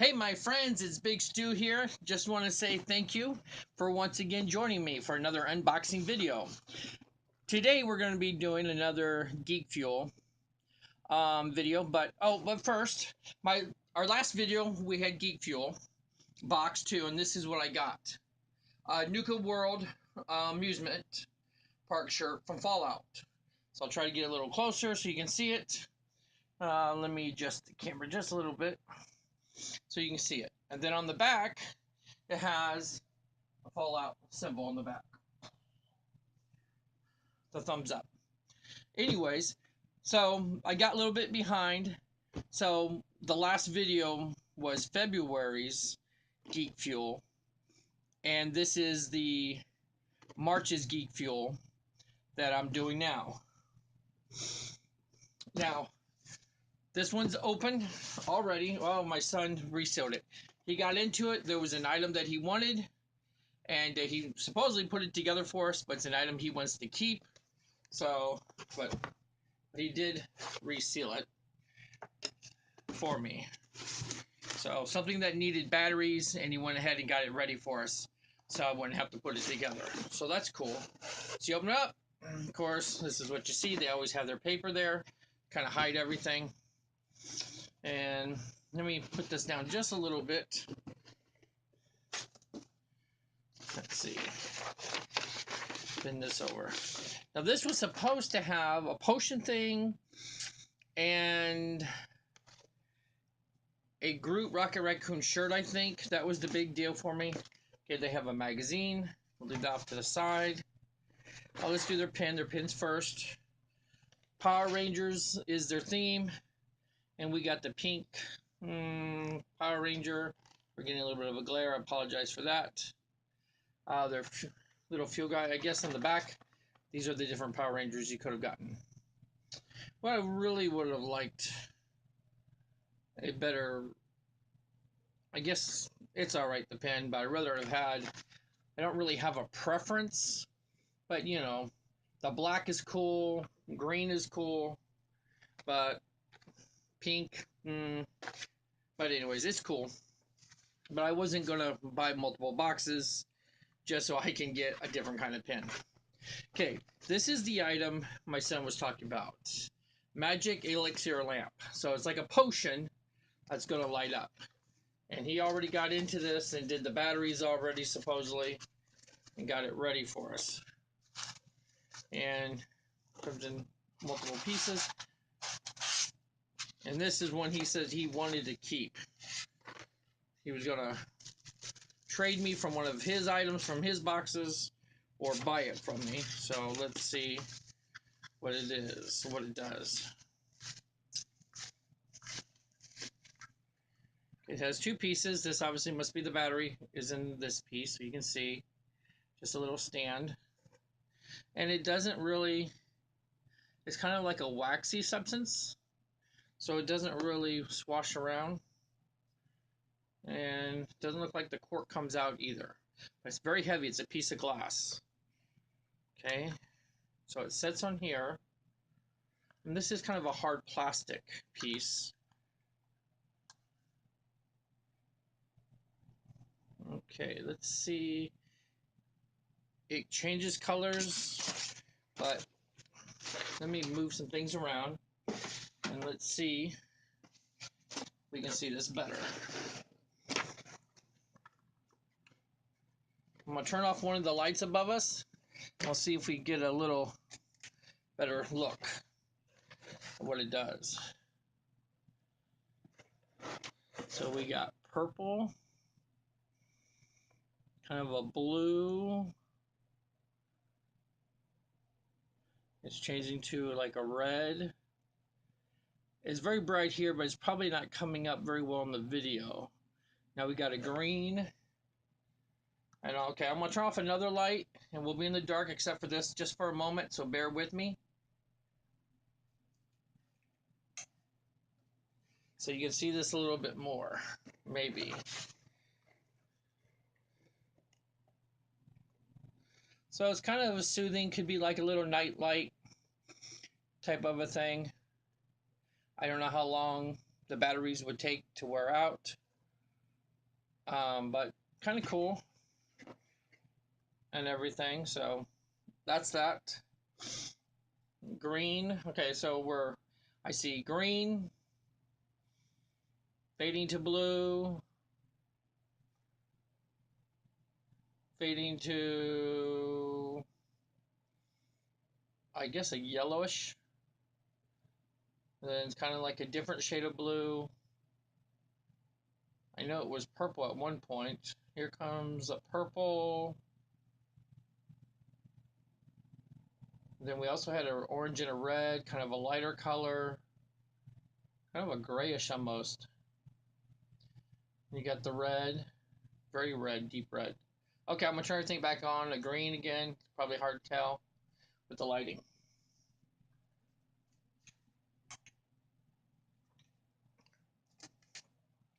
Hey, my friends, it's Big Stu here. Just want to say thank you for once again joining me for another unboxing video. Today we're going to be doing another Geek Fuel video, but first, our last video we had Geek Fuel box 2, and this is what I got: Nuka World amusement park shirt from Fallout. So I'll try to get a little closer so you can see it. Let me adjust the camera just a little bit so you can see it. And then on the back, it has a Fallout symbol on the back. The thumbs up. Anyways, so I got a little bit behind. So the last video was February's Geek Fuel. And this is the March's Geek Fuel that I'm doing now. Now, this one's open already. Oh, my son resealed it. He got into it. There was an item that he wanted, and he supposedly put it together for us, but it's an item he wants to keep. So, but he did reseal it for me. So, something that needed batteries, and he went ahead and got it ready for us, so I wouldn't have to put it together. So that's cool. So you open it up. Of course, this is what you see. They always have their paper there, kind of hide everything. And let me put this down just a little bit. Let's see. Spin this over. Now this was supposed to have a potion thing and a Groot Rocket Raccoon shirt, I think. That was the big deal for me. Okay, they have a magazine. We'll leave that off to the side. Oh, let's do their pin. Their pin's first. Power Rangers is their theme. And we got the pink Power Ranger. We're getting a little bit of a glare. I apologize for that. Their little fuel guy, I guess, on the back. These are the different Power Rangers you could have gotten. What I really would have liked a better, I guess it's alright, the pen, but I'd rather have had, I don't really have a preference, but you know, the black is cool, green is cool, but pink, but anyways, it's cool. But I wasn't going to buy multiple boxes just so I can get a different kind of pen. Okay, this is the item my son was talking about. Magic Elixir Lamp. So it's like a potion that's going to light up. And he already got into this and did the batteries already, supposedly, and got it ready for us. And comes in multiple pieces. And this is one he says he wanted to keep. He was going to trade me from one of his items from his boxes or buy it from me. So let's see what it is, what it does. It has two pieces. This obviously must be the battery is in this piece, so you can see just a little stand. And it doesn't really, it's kind of like a waxy substance, so it doesn't really swash around. And it doesn't look like the cork comes out either. But it's very heavy. It's a piece of glass. Okay, so it sits on here. And this is kind of a hard plastic piece. Okay, let's see. It changes colors, but let me move some things around and let's see if we can see this better. I'm going to turn off one of the lights above us. I'll see if we get a little better look at what it does. So we got purple, kind of a blue. It's changing to like a red. It's very bright here, but it's probably not coming up very well in the video. Now we got a green. And okay, I'm gonna turn off another light and we'll be in the dark except for this just for a moment, so bear with me. So you can see this a little bit more, maybe. So it's kind of a soothing, could be like a little night light type of a thing. I don't know how long the batteries would take to wear out. But kind of cool and everything. So that's that. Green. Okay, so I see green, fading to blue, fading to, I guess, a yellowish. And then it's kind of like a different shade of blue. I know it was purple at one point. Here comes a purple. Then we also had an orange and a red, kind of a lighter color, kind of a grayish almost. You got the red, very red, deep red. Okay, I'm gonna turn everything back on. A green again. It's probably hard to tell with the lighting.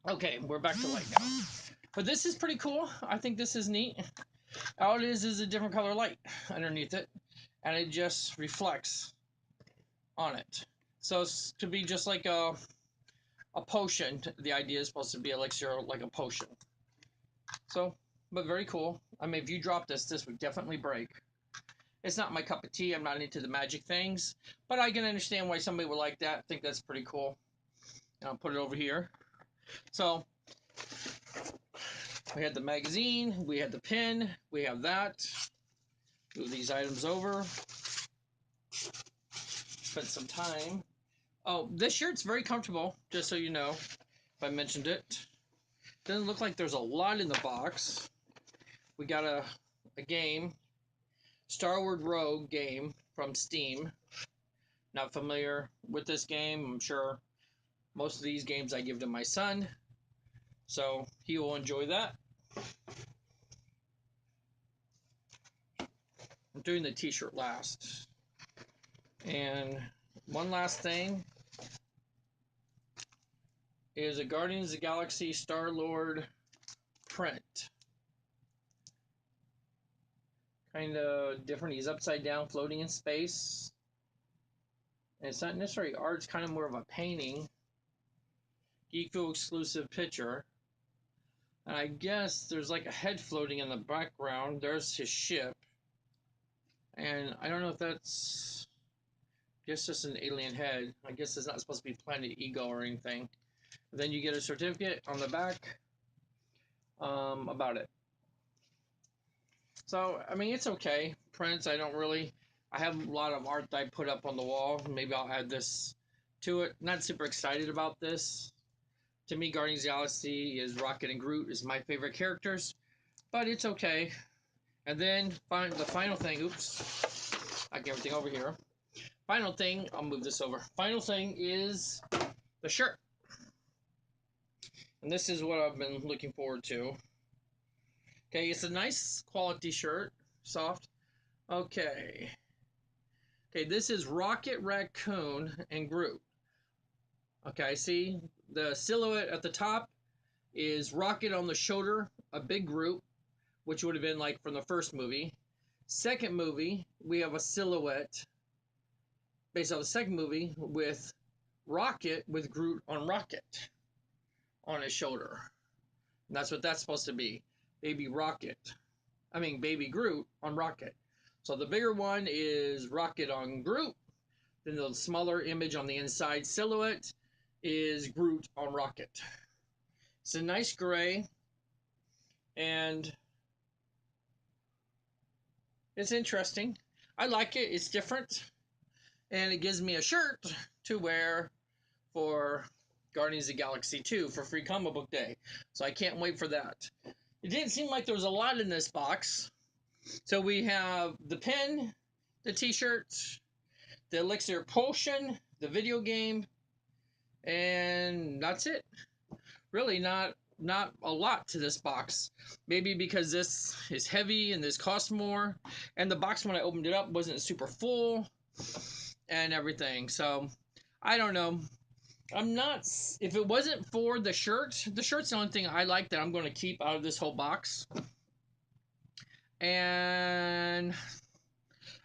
Okay, we're back to light now. But this is pretty cool. I think this is neat. All it is a different color light underneath it, and it just reflects on it. So it's to be just like a potion. The idea is supposed to be elixir like a potion. So, but very cool. I mean, if you drop this, this would definitely break. It's not my cup of tea. I'm not into the magic things, but I can understand why somebody would like that. I think that's pretty cool. And I'll put it over here. So, we had the magazine, we had the pen, we have that. Move these items over. Spent some time. Oh, this shirt's very comfortable, just so you know, if I mentioned it. Doesn't look like there's a lot in the box. We got a game, Star Wars Rogue game from Steam. Not familiar with this game. I'm sure most of these games I give to my son, so he will enjoy that. I'm doing the t-shirt last. And one last thing is a Guardians of the Galaxy Star-Lord print. Kind of different. He's upside down, floating in space. And it's not necessarily art, it's kind of more of a painting. Geek Fuel exclusive picture. And I guess there's like a head floating in the background. There's his ship. And I don't know if that's just an alien head. I guess it's not supposed to be Planet Ego or anything. And then you get a certificate on the back about it. So, I mean, it's okay. Prints, I have a lot of art that I put up on the wall. Maybe I'll add this to it. Not super excited about this. To me, Guardians of the Galaxy is Rocket and Groot is my favorite characters. But it's okay. And then the final thing, oops, I get everything over here. Final thing, I'll move this over. Final thing is the shirt. And this is what I've been looking forward to. Okay, it's a nice quality shirt, soft. Okay. Okay, this is Rocket, Raccoon, and Groot. Okay, I see the silhouette at the top is Rocket on the shoulder, a big Groot, which would have been like from the first movie. Second movie, we have a silhouette based on the second movie with Rocket with Groot on Rocket on his shoulder. And that's what that's supposed to be. Baby Groot on Rocket. So the bigger one is Rocket on Groot. Then the smaller image on the inside silhouette is Groot on Rocket. It's a nice gray, and it's interesting. I like it. It's different, and it gives me a shirt to wear for Guardians of the Galaxy 2 for free comic book day. So I can't wait for that. It didn't seem like there was a lot in this box. So we have the pen, the t-shirt, the elixir potion, the video game, and that's it. Really not a lot to this box. Maybe because this is heavy and this costs more, and the box when I opened it up wasn't super full and everything. So I don't know. I'm not, if it wasn't for the shirt's the only thing I like that I'm going to keep out of this whole box. And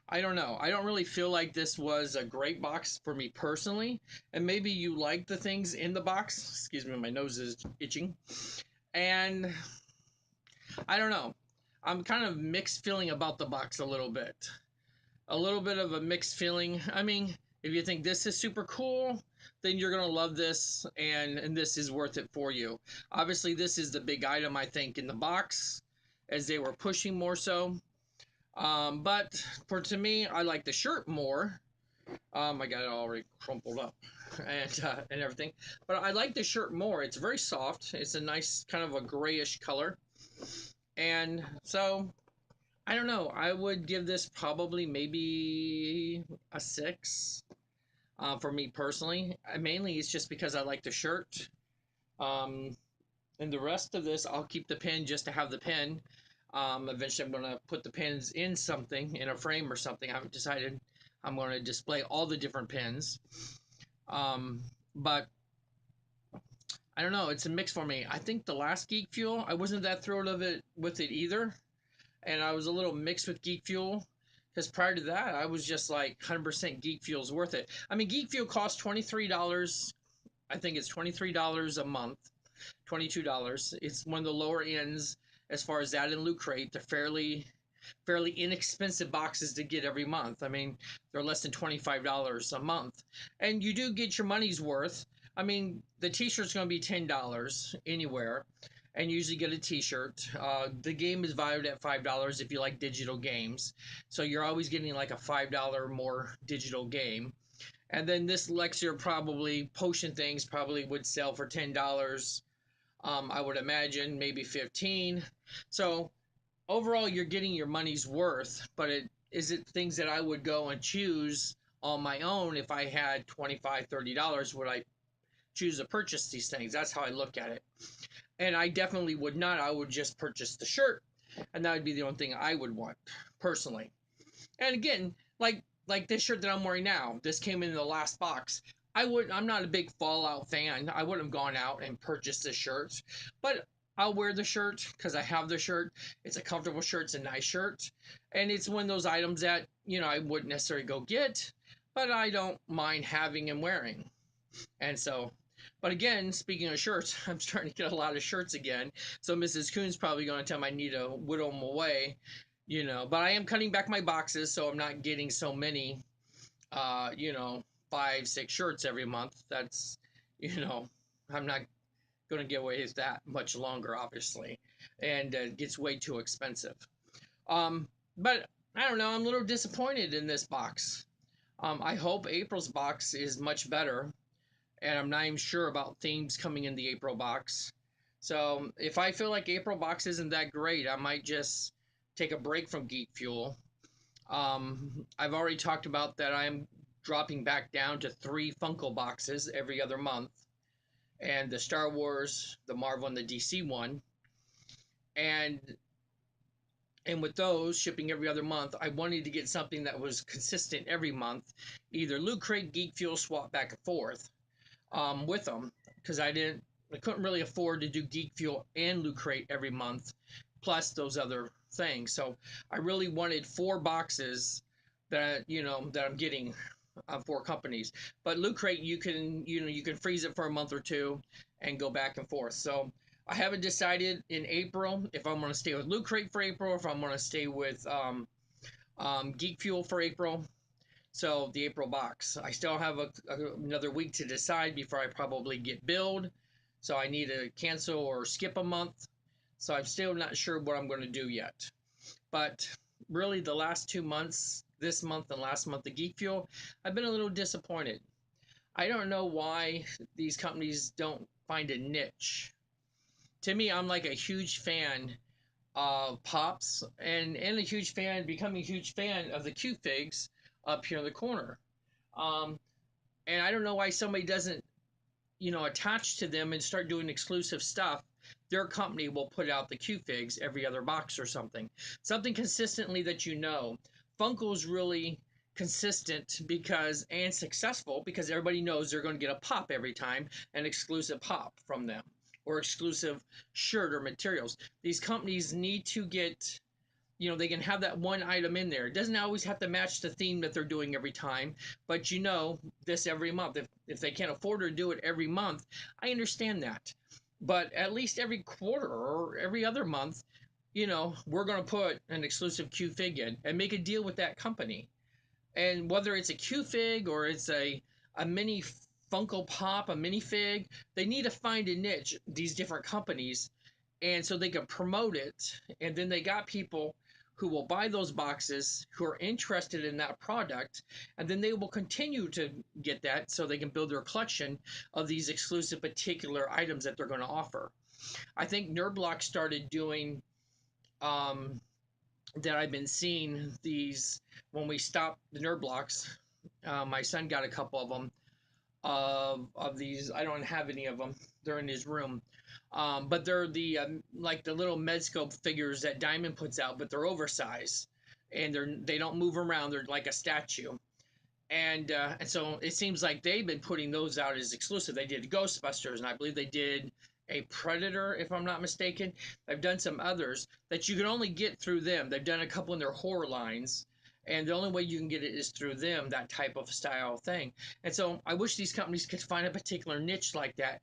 I don't know. I don't really feel like this was a great box for me personally. And maybe you like the things in the box. Excuse me, my nose is itching. And I don't know. I'm kind of mixed feeling about the box a little bit. A little bit of a mixed feeling. I mean, if you think this is super cool, then you're gonna love this, and this is worth it for you. Obviously, this is the big item I think in the box, as they were pushing more so. But for to me, I like the shirt more. I got it already crumpled up and everything, but I like the shirt more. It's very soft. It's a nice kind of a grayish color, and so I don't know. I would give this probably maybe a 6 for me personally. Mainly, it's just because I like the shirt. Um, and the rest of this, I'll keep the pin just to have the pin. Eventually, I'm going to put the pins in something, in a frame or something. I haven't decided. I'm going to display all the different pins. But I don't know. It's a mix for me. I think the last Geek Fuel, I wasn't that thrilled of it with it either. And I was a little mixed with Geek Fuel because prior to that, I was just like 100% Geek Fuel's worth it. I mean, Geek Fuel costs $23. I think it's $23 a month, $22. It's one of the lower ends as far as that and Loot Crate. They're fairly inexpensive boxes to get every month. I mean, they're less than $25 a month, and you do get your money's worth. I mean, the T-shirt's going to be $10 anywhere, and you usually get a T-shirt. The game is valued at $5 if you like digital games, so you're always getting like a $5 more digital game. And then this Lexer probably potion things probably would sell for $10. I would imagine maybe 15. So overall you're getting your money's worth, but it things that I would go and choose on my own if I had $25-$30, would I choose to purchase these things? That's how I look at it. And I definitely would not. I would just purchase the shirt, and that would be the only thing I would want personally. And again, like this shirt that I'm wearing now, this came in the last box. I'm not a big Fallout fan. I wouldn't have gone out and purchased this shirt, but I'll wear the shirt because I have the shirt. It's a comfortable shirt. It's a nice shirt, and it's one of those items that I wouldn't necessarily go get, but I don't mind having and wearing. And so, but again, speaking of shirts, I'm starting to get a lot of shirts again. So Mrs. Coon's probably going to tell me I need to whittle them away, But I am cutting back my boxes, so I'm not getting so many, uh, you know, 5, 6 shirts every month. That's, you know, I'm not going to get away with that much longer, obviously, and it gets way too expensive. But I don't know. I'm a little disappointed in this box. I hope April's box is much better, and I'm not even sure about themes coming in the April box. So if I feel like April box isn't that great, I might just take a break from Geek Fuel. I've already talked about that I'm dropping back down to 3 Funko boxes every other month, and the Star Wars, the Marvel, and the DC one. And with those shipping every other month, I wanted to get something that was consistent every month, either Loot Crate, Geek Fuel, swap back and forth with them, because I couldn't really afford to do Geek Fuel and Loot Crate every month, plus those other things. So I really wanted 4 boxes that I'm getting 4 companies. But Loot Crate, you can freeze it for a month or two and go back and forth. So I haven't decided in April if I'm going to stay with Loot Crate for April, or if I'm going to stay with Geek Fuel for April. So the April box, I still have another week to decide before I probably get billed. So I need to cancel or skip a month. So I'm still not sure what I'm going to do yet. But really, the last 2 months, this month and last month, the Geek Fuel, I've been a little disappointed. I don't know why these companies don't find a niche. To me, I'm like a huge fan of Pops, and a huge fan, becoming a huge fan of the Q Figs up here in the corner. Um, and I don't know why somebody doesn't, attach to them and start doing exclusive stuff. Their company will put out the Q Figs every other box or something. Something consistently that Funko's really consistent and successful because everybody knows they're going to get a pop every time, an exclusive pop from them, or exclusive shirt or materials. These companies need to get, they can have that one item in there. It doesn't always have to match the theme that they're doing every time, but this every month. If they can't afford to do it every month, I understand that. but at least every quarter or every other month, we're going to put an exclusive Q Fig in and make a deal with that company. And whether it's a Q Fig or it's a mini Funko Pop, a mini Fig, they need to find a niche, these different companies, and so they can promote it. And then they got people who will buy those boxes who are interested in that product, and then they will continue to get that so they can build their collection of these exclusive particular items that they're going to offer. I think Nerdblock started doing that. I've been seeing these when we stopped the Nerd Blocks. My son got a couple of them of these. I don't have any of them. They're in his room. But they're the like the little Medscope figures that Diamond puts out, but they're oversized and they don't move around. They're like a statue. And so it seems like they've been putting those out as exclusive. They did Ghostbusters, and I believe they did a Predator, if I'm not mistaken. They've done some others that you can only get through them. They've done a couple in their horror lines, and the only way you can get it is through them, that type of style thing. And so I wish these companies could find a particular niche like that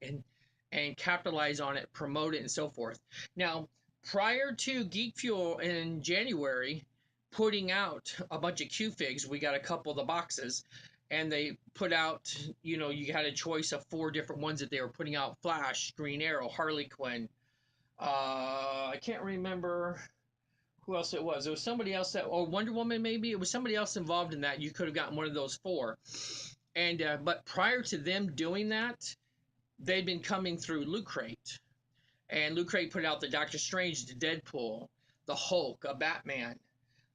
and capitalize on it, promote it, and so forth. Now, prior to Geek Fuel in January, putting out a bunch of Q figs. We got a couple of the boxes, and they put out, you had a choice of four different ones that they were putting out: Flash, Green Arrow, Harley Quinn. I can't remember who else it was. It was somebody else or Wonder Woman maybe. It was somebody else involved in that. You could have gotten one of those four. And but prior to them doing that, they'd been coming through Loot Crate, and Loot Crate put out the Doctor Strange, the Deadpool, the Hulk, a Batman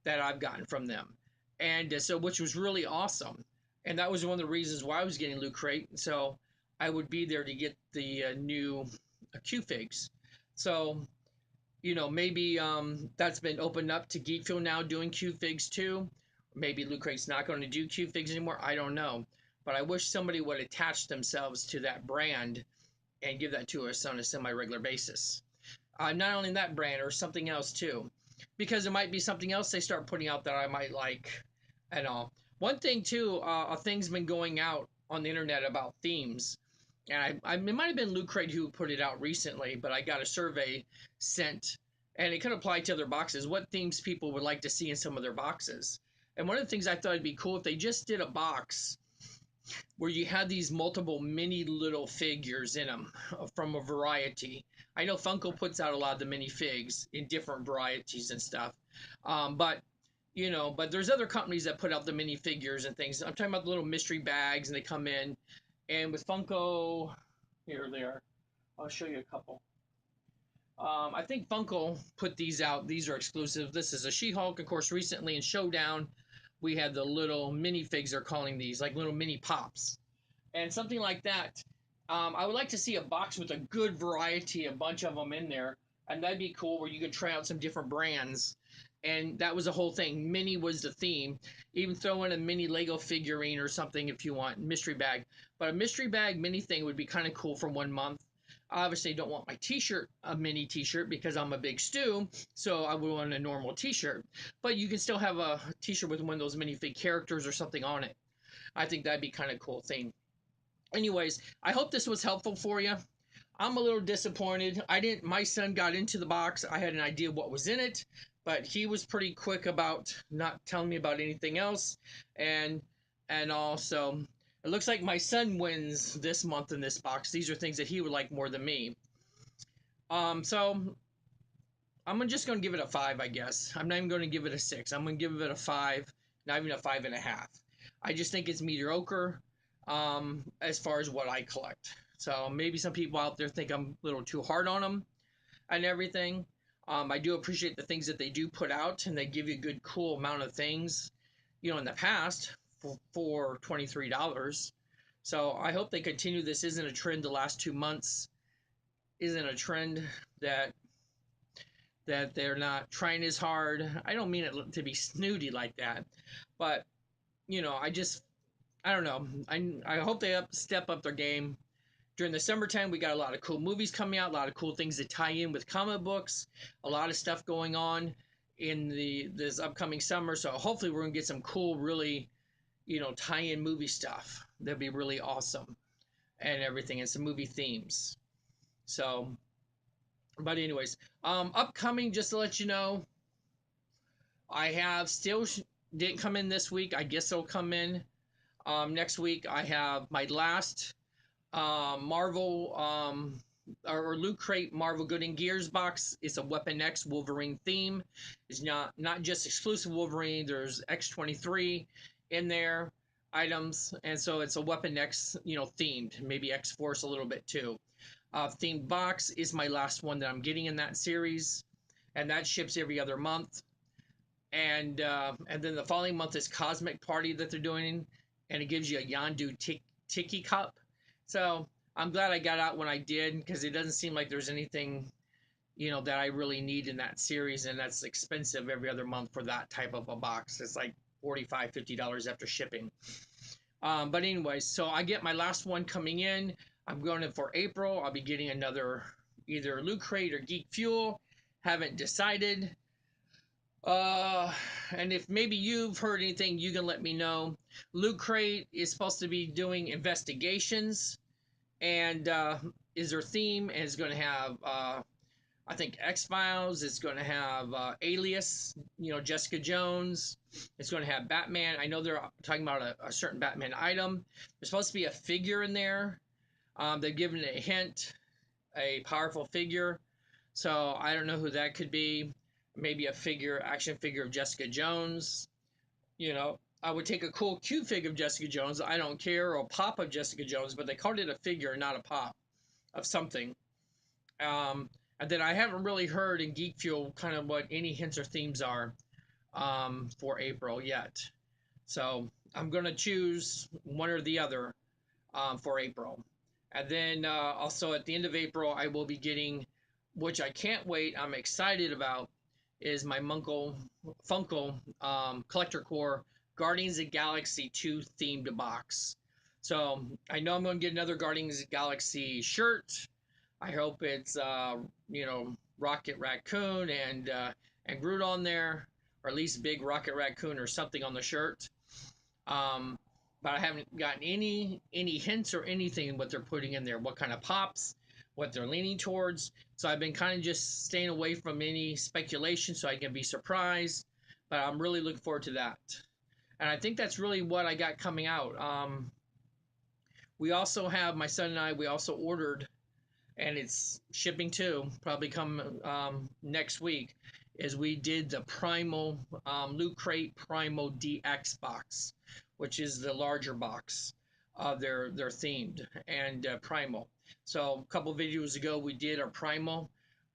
that I've gotten from them, and so which was really awesome, and that was one of the reasons why I was getting Loot Crate. So I would be there to get the new Q figs. So maybe that's been opened up to Geek Fuel now doing Q figs too. Maybe Loot Crate's not going to do Q figs anymore. I don't know, but I wish somebody would attach themselves to that brand and give that to us on a semi-regular basis. Not only that brand or something else too, because it might be something else they start putting out that I might like and all. One thing too, a thing's been going out on the internet about themes, and it might have been Luke Craig who put it out recently, but I got a survey sent, and it could apply to other boxes. What themes people would like to see in some of their boxes, and one of the things I thought it'd be cool if they just did a box where you had these multiple mini little figures in them from a variety. I know Funko puts out a lot of the mini figs in different varieties and stuff, but but there's other companies that put out the mini figures and things. I'm talking about the little mystery bags, and they come in, and with Funko, here they are. I'll show you a couple. I think Funko put these out. These are exclusive. This is a She-Hulk, of course. Recently in Showdown, we had the little mini figs. They're calling these like little mini pops, and something like that. I would like to see a box with a good variety, a bunch of them in there, and that'd be cool where you could try out some different brands. And that was the whole thing. Mini was the theme. Even throw in a mini Lego figurine or something if you want. Mystery bag. But a mystery bag mini thing would be kind of cool for 1 month. I obviously don't want my t-shirt a mini t-shirt because I'm a big stew, so I would want a normal t-shirt. But you can still have a t-shirt with one of those minifig characters or something on it. I think that'd be kind of cool thing. Anyways, I hope this was helpful for you. I'm a little disappointed. My son got into the box. I had an idea what was in it, but he was pretty quick about not telling me about anything else. And also it looks like my son wins this month in this box. These are things that he would like more than me. So I'm just going to give it a 5, I guess. I'm not even going to give it a 6. I'm going to give it a 5, not even a 5.5. I just think it's mediocre as far as what I collect. So maybe some people out there think I'm a little too hard on them and everything. I do appreciate the things that they do put out, and they give you a good, cool amount of things, in the past for $23. So I hope they continue. This isn't a trend the last 2 months. Isn't a trend that they're not trying as hard. I don't mean it to be snooty like that, but I don't know. I hope they step up their game. During the summertime, we got a lot of cool movies coming out, a lot of cool things that tie in with comic books, a lot of stuff going on in this upcoming summer. So hopefully we're gonna get some cool, really, tie-in movie stuff. That'd be really awesome and everything, and some movie themes. So, but anyways, upcoming, just to let you know, I have still didn't come in this week. I guess it'll come in next week. I have my last Marvel or Loot Crate Marvel Good and Gears box. It's a Weapon X Wolverine theme. It's not just exclusive Wolverine. There's X-23 in there items, and so it's a Weapon X, themed. Maybe X Force a little bit too. Themed box is my last one that I'm getting in that series, and that ships every other month. And then the following month is Cosmic Party that they're doing, and it gives you a Yondu Tiki Cup. So I'm glad I got out when I did, because it doesn't seem like there's anything that I really need in that series, and that's expensive every other month for that type of a box. It's like $45-50 after shipping. But anyways, so I get my last one coming in. I'm going in for April. I'll be getting another either Loot Crate or Geek Fuel. Haven't decided. And if maybe you've heard anything, you can let me know. Loot Crate is supposed to be doing investigations, and is their theme, and it's going to have, I think, X-Files. It's going to have Alias, Jessica Jones. It's going to have Batman. I know they're talking about a certain Batman item. There's supposed to be a figure in there. They've given it a hint, a powerful figure. So I don't know who that could be. Maybe a action figure of Jessica Jones. I would take a cool, cute figure of Jessica Jones. I don't care, or a pop of Jessica Jones, but they called it a figure, not a pop of something. And then I haven't really heard in Geek Fuel kind of what any hints or themes are for April yet. So I'm going to choose one or the other for April. And then also at the end of April, I will be getting, which I can't wait, I'm excited about, is my Funko Collector Core Guardians of the Galaxy 2 themed box. So I know I'm going to get another Guardians of the Galaxy shirt. I hope it's Rocket Raccoon and Groot on there, or at least big Rocket Raccoon or something on the shirt. But I haven't gotten any hints or anything what they're putting in there, what kind of pops, what they're leaning towards. So I've been kind of just staying away from any speculation so I can be surprised. But I'm really looking forward to that. And I think that's really what I got coming out. We also have, my son and I, we also ordered, and it's shipping too, probably come next week, is we did the Primal Loot Crate Primal DX box, which is the larger box. They're themed and Primal. So a couple videos ago we did our Primal,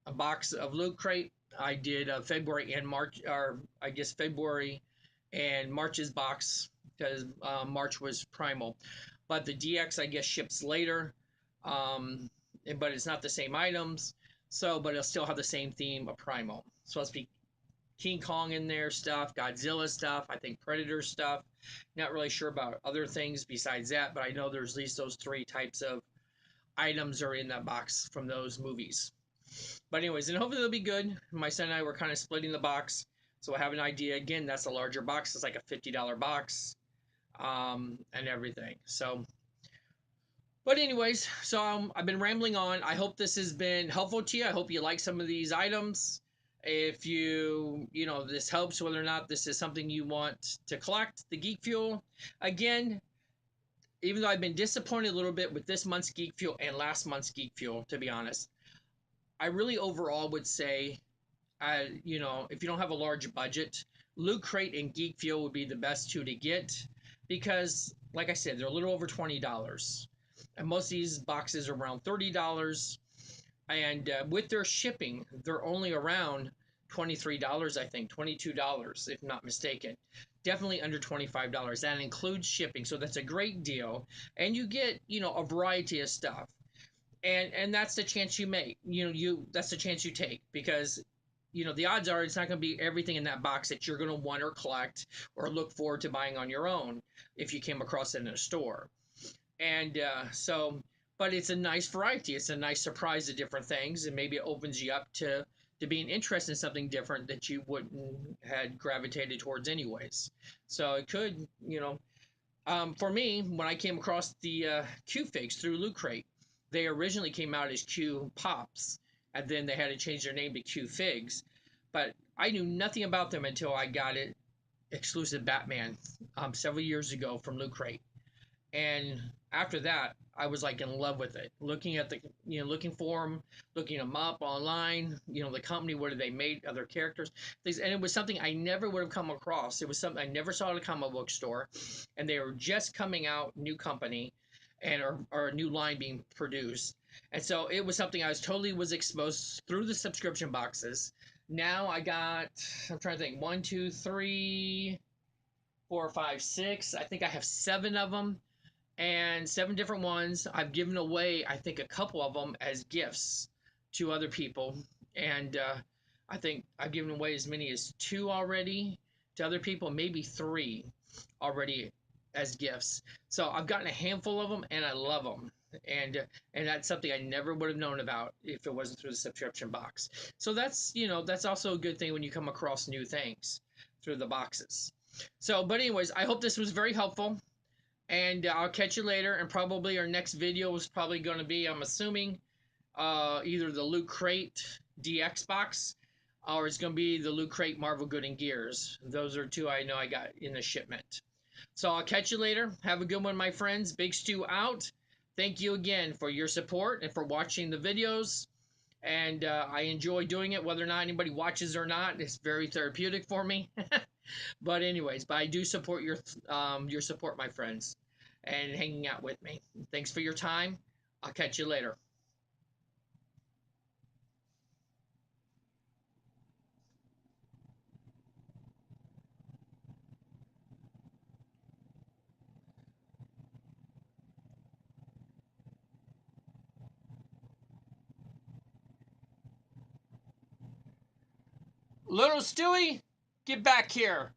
a box of Loot Crate. I did February and March, or I guess February and March's box, because March was Primal. But the DX, I guess, ships later. But it's not the same items. So, but it'll still have the same theme of Primal. So supposed to be King Kong in there stuff, Godzilla stuff, I think Predator stuff. Not really sure about other things besides that, but I know there's at least those 3 types of items are in that box from those movies. But anyways, and hopefully they'll be good. My son and I were kind of splitting the box, so I have an idea. Again, that's a larger box. It's like a $50 box, and everything. So, but anyways, so I've been rambling on. I hope this has been helpful to you. I hope you like some of these items. If this helps, whether or not this is something you want to collect, the Geek Fuel. Again, even though I've been disappointed a little bit with this month's Geek Fuel and last month's Geek Fuel, to be honest, I really overall would say, if you don't have a large budget, Loot Crate and Geek Fuel would be the best 2 to get, because, like I said, they're a little over $20. And most of these boxes are around $30. And with their shipping, they're only around $23, I think, $22, if not mistaken. Definitely under $25. That includes shipping, so that's a great deal. And you get, a variety of stuff. And that's the chance you make. That's the chance you take, because the odds are it's not going to be everything in that box that you're going to want or collect or look forward to buying on your own if you came across it in a store. And but it's a nice variety. It's a nice surprise of different things, and maybe it opens you up to being interested in something different that you wouldn't had gravitated towards anyways. So it could, for me, when I came across the Q-Figs through Loot Crate, they originally came out as Q Pops, and then they had to change their name to Q Figs. But I knew nothing about them until I got it exclusive Batman several years ago from Loot Crate. And after that, I was like in love with it. Looking at the, looking for them, looking them up online, the company, what did they made, other characters, things, and it was something I never would have come across. It was something I never saw at a comic book store, and they were just coming out, new company, and or a new line being produced, and so it was something I was exposed through the subscription boxes. Now I got, I'm trying to think, one, two, three, four, five, six. I think I have seven of them and seven different ones. I've given away, I think, a couple of them as gifts to other people, and I think I've given away as many as two already to other people, maybe three already as gifts. So I've gotten a handful of them, and I love them. And that's something I never would have known about if it wasn't through the subscription box. So that's also a good thing when you come across new things through the boxes. So, but anyways, I hope this was very helpful. And I'll catch you later. And probably our next video is probably going to be, I'm assuming, either the Loot Crate DX box, or it's going to be the Loot Crate Marvel Good and Gears. Those are two I know I got in the shipment. So I'll catch you later. Have a good one, my friends. Big Stu out. Thank you again for your support and for watching the videos. And I enjoy doing it, whether or not anybody watches or not. It's very therapeutic for me. But anyways, I do support your support, my friends, and hanging out with me. Thanks for your time. I'll catch you later. Little Stewie, get back here.